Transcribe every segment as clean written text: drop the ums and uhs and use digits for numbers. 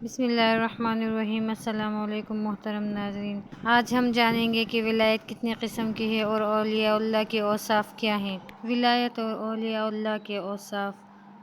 بسم اللہ الرحمن الرحیم۔ السلام علیکم محترم ناظرین، آج ہم جانیں گے کہ ولایت کتنے قسم کی ہے اور اولیاء اللہ کے اوصاف کیا ہیں۔ ولایت اور اولیاء اللہ کے اوصاف: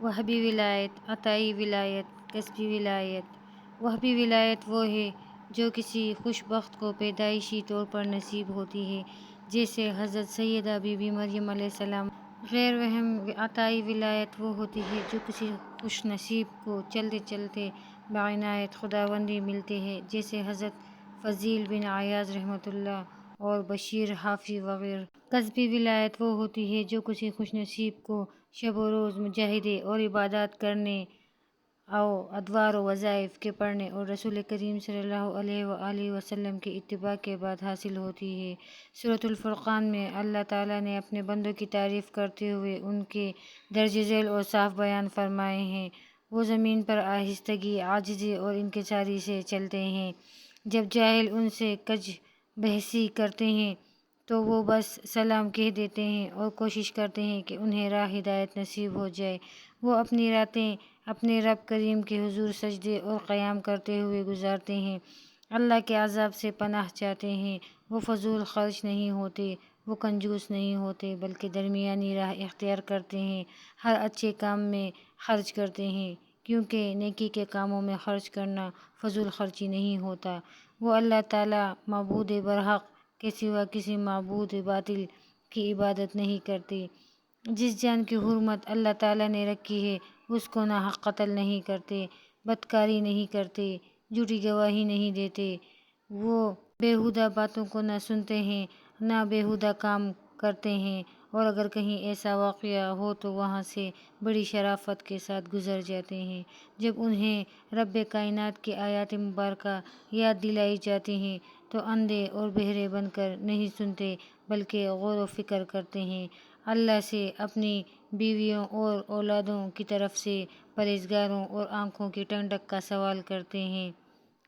وہبی ولایت، عطائی ولایت، کسبی ولایت۔ وہبی ولایت وہ ہے جو کسی خوش بخت کو پیدائشی طور پر نصیب ہوتی ہے، جیسے حضرت سیدہ بی بی مریم علیہ السلام۔ غیر وہم عطائی ولایت وہ ہوتی ہے جو کسی خوش نصیب کو چلتے چلتے بعنایت خداوندی ملتی ہے، جیسے حضرت فضیل بن عیاض رحمۃ اللہ اور بشیر حافظ وغیرہ۔ کسبی ولایت وہ ہوتی ہے جو کسی خوش نصیب کو شب و روز مجاہدے اور عبادات کرنے، ادوار و وظائف کے پڑھنے اور رسول کریم صلی اللہ علیہ وآلہ وسلم کی اتباع کے بعد حاصل ہوتی ہے۔ سورۃ الفرقان میں اللہ تعالیٰ نے اپنے بندوں کی تعریف کرتے ہوئے ان کے درج ذیل اوصاف بیان فرمائے ہیں۔ وہ زمین پر آہستگی، عاجزی اور انکساری سے چلتے ہیں۔ جب جاہل ان سے کج بحثی کرتے ہیں تو وہ بس سلام کہہ دیتے ہیں اور کوشش کرتے ہیں کہ انہیں راہ ہدایت نصیب ہو جائے۔ وہ اپنی راتیں اپنے رب کریم کے حضور سجدے اور قیام کرتے ہوئے گزارتے ہیں، اللہ کے عذاب سے پناہ چاہتے ہیں۔ وہ فضول خرچ نہیں ہوتے، وہ کنجوس نہیں ہوتے، بلکہ درمیانی راہ اختیار کرتے ہیں، ہر اچھے کام میں خرچ کرتے ہیں، کیونکہ نیکی کے کاموں میں خرچ کرنا فضول خرچی نہیں ہوتا۔ وہ اللہ تعالیٰ معبود برحق کے سوا کسی معبود باطل کی عبادت نہیں کرتے۔ جس جان کی حرمت اللہ تعالیٰ نے رکھی ہے اس کو ناحق قتل نہیں کرتے، بدکاری نہیں کرتے، جھوٹی گواہی نہیں دیتے۔ وہ بیہودہ باتوں کو نہ سنتے ہیں نہ بیہودہ کام کرتے ہیں، اور اگر کہیں ایسا واقعہ ہو تو وہاں سے بڑی شرافت کے ساتھ گزر جاتے ہیں۔ جب انہیں رب کائنات کی آیات مبارکہ یاد دلائی جاتی ہیں تو اندھے اور بہرے بن کر نہیں سنتے بلکہ غور و فکر کرتے ہیں، اللہ سے اپنی بیویوں اور اولادوں کی طرف سے پرہیزگاروں اور آنکھوں کی ٹھنڈک کا سوال کرتے ہیں۔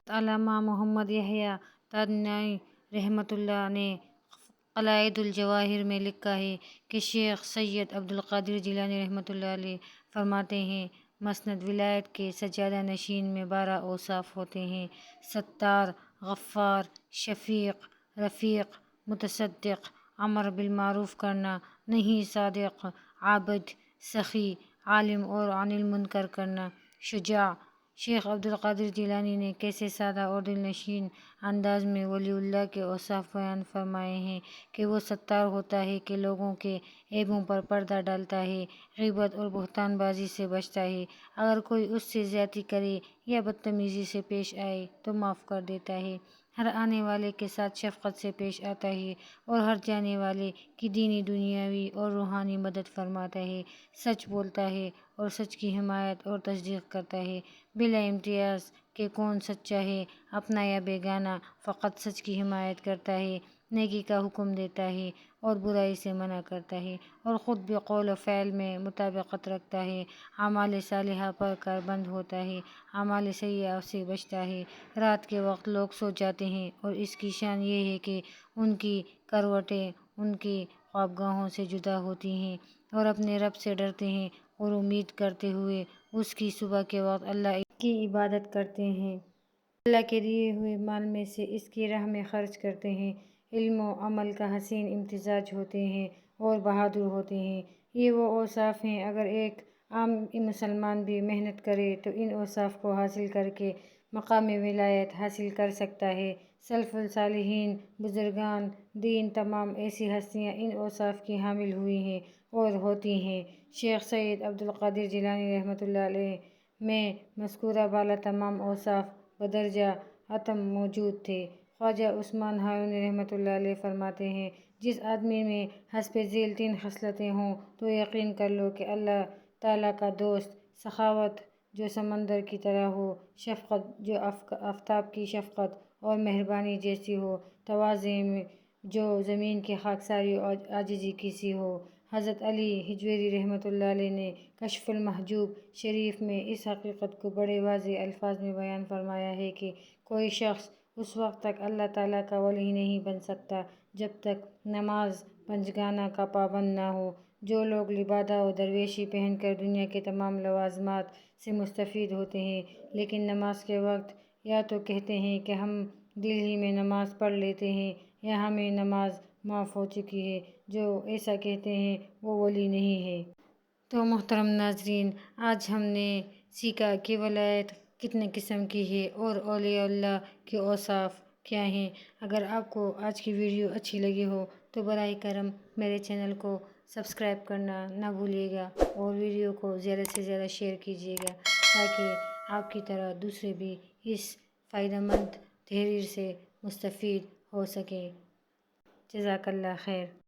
علامہ محمد یحییٰ تادنائی رحمۃ اللہ نے قلائد الجواہر میں لکھا ہے کہ شیخ سید عبد القادر جیلانی رحمۃ اللہ علیہ فرماتے ہیں، مسند ولایت کے سجادہ نشین میں 12 اوصاف ہوتے ہیں: ستار، غفار، شفیق، رفیق، متصدق، امر بالمعروف کرنا، نہی صادق، عابد، سخی، عالم اور عن المنکر کرنا، شجاع۔ شیخ عبد القادر جیلانی نے کیسے سادہ اور دل نشین انداز میں ولی اللہ کے اوصاف بیان فرمائے ہیں کہ وہ ستار ہوتا ہے کہ لوگوں کے عیبوں پر پردہ ڈالتا ہے، غیبت اور بہتان بازی سے بچتا ہے، اگر کوئی اس سے زیادتی کرے یا بدتمیزی سے پیش آئے تو معاف کر دیتا ہے، ہر آنے والے کے ساتھ شفقت سے پیش آتا ہے اور ہر جانے والے کی دینی، دنیاوی اور روحانی مدد فرماتا ہے، سچ بولتا ہے اور سچ کی حمایت اور تصدیق کرتا ہے، بلا امتیاز کہ کون سچا ہے، اپنا یا بیگانہ، فقط سچ کی حمایت کرتا ہے، نیکی کا حکم دیتا ہے اور برائی سے منع کرتا ہے، اور خود بھی قول و فعل میں مطابقت رکھتا ہے، اعمال صالحہ پر کاربند ہوتا ہے، اعمال سیئہ سے بچتا ہے۔ رات کے وقت لوگ سو جاتے ہیں اور اس کی شان یہ ہے کہ ان کی کروٹیں ان کی خوابگاہوں سے جدا ہوتی ہیں اور اپنے رب سے ڈرتے ہیں اور امید کرتے ہوئے اس کی صبح کے وقت اللہ کی عبادت کرتے ہیں، اللہ کے دیے ہوئے مال میں سے اس کی راہ میں خرچ کرتے ہیں، علم و عمل کا حسین امتزاج ہوتے ہیں اور بہادر ہوتے ہیں۔ یہ وہ اوصاف ہیں، اگر ایک عام مسلمان بھی محنت کرے تو ان اوصاف کو حاصل کر کے مقام ولایت حاصل کر سکتا ہے۔ سلف صالحین، بزرگان دین تمام ایسی ہستیاں ان اوصاف کی حامل ہوئی ہیں اور ہوتی ہیں۔ شیخ سید عبد القادر جیلانی رحمۃ اللہ علیہ میں مذکورہ بالا تمام اوصاف بدرجہ اتم موجود تھے۔ خواجہ عثمان ہارونی رحمۃ اللہ علیہ فرماتے ہیں، جس آدمی میں حسب ذیل 3 خصلتیں ہوں تو یقین کر لو کہ اللہ تعالیٰ کا دوست: سخاوت جو سمندر کی طرح ہو، شفقت جو آفتاب کی شفقت اور مہربانی جیسی ہو، تواضع جو زمین کی خاکساری اور عاجزی کی سی ہو۔ حضرت علی ہجویری رحمۃ اللہ علیہ نے کشف المحجوب شریف میں اس حقیقت کو بڑے واضح الفاظ میں بیان فرمایا ہے کہ کوئی شخص اس وقت تک اللہ تعالیٰ کا ولی نہیں بن سکتا جب تک نماز پنجگانہ کا پابند نہ ہو، جو لوگ لبادہ و درویشی پہن کر دنیا کے تمام لوازمات سے مستفید ہوتے ہیں لیکن نماز کے وقت یا تو کہتے ہیں کہ ہم دل ہی میں نماز پڑھ لیتے ہیں یا ہمیں نماز معاف ہو چکی ہے، جو ایسا کہتے ہیں وہ ولی نہیں ہے۔ تو محترم ناظرین، آج ہم نے سیکھا کہ ولایت کتنے قسم کی ہے اور اولیاء اللہ کے اوصاف کیا ہیں۔ اگر آپ کو آج کی ویڈیو اچھی لگی ہو تو براہ کرم میرے چینل کو سبسکرائب کرنا نہ بھولیے گا اور ویڈیو کو زیادہ سے زیادہ شیئر کیجیے گا تاکہ آپ کی طرح دوسرے بھی اس فائدہ مند تحریر سے مستفید ہو سکیں۔ جزاک اللہ خیر۔